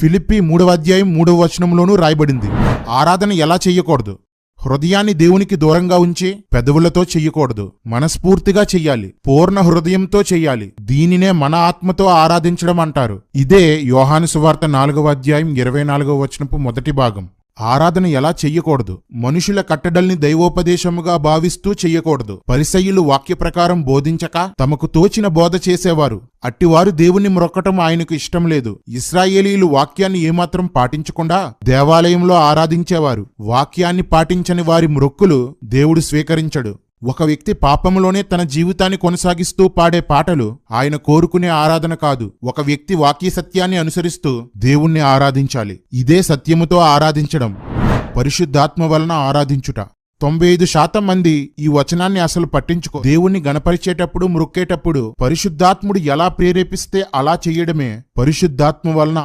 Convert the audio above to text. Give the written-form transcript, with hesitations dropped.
ఫిలిప్పీ 3:3 రాయబడింది. ఆరాధన ఎలా చెయ్యకూడదు? హృదయాన్ని దేవునికి దూరంగా ఉంచి పెదవులతో చెయ్యకూడదు. మనస్ఫూర్తిగా చెయ్యాలి. పూర్ణ హృదయంతో చెయ్యాలి. దీనినే మన ఆత్మతో ఆరాధించడం అంటారు. ఇదే యోహాను సువార్త 4:24 మొదటి భాగం. ఆరాధన ఎలా చెయ్యకూడదు? మనుషుల కట్టడల్ని దైవోపదేశముగా భావిస్తూ చెయ్యకూడదు. పరిసయ్యులు వాక్య ప్రకారం బోధించక తమకు తోచిన బోధ చేసేవారు. అట్టివారు దేవుణ్ణి మ్రొక్కటం ఆయనకు ఇష్టం లేదు. ఇశ్రాయేలీయులు వాక్యాన్ని ఏమాత్రం పాటించకుండా దేవాలయంలో ఆరాధించేవారు. వాక్యాన్ని పాటించని వారి మ్రొక్కులు దేవుడు స్వీకరించడు. ఒక వ్యక్తి పాపంలోనే తన జీవితాన్ని కొనసాగిస్తూ పాడే పాటలు ఆయన కోరుకునే ఆరాధన కాదు. ఒక వ్యక్తి వాక్య సత్యాన్ని అనుసరిస్తూ దేవుణ్ణి ఆరాధించాలి. ఇదే సత్యముతో ఆరాధించడం. పరిశుద్ధాత్మ వలన ఆరాధించుట. 95% మంది ఈ వచనాన్ని అసలు పట్టించుకో. దేవుణ్ణి గణపరిచేటప్పుడు మ్రొక్కేటప్పుడు పరిశుద్ధాత్ముడు ఎలా ప్రేరేపిస్తే అలా చెయ్యడమే పరిశుద్ధాత్మ వలన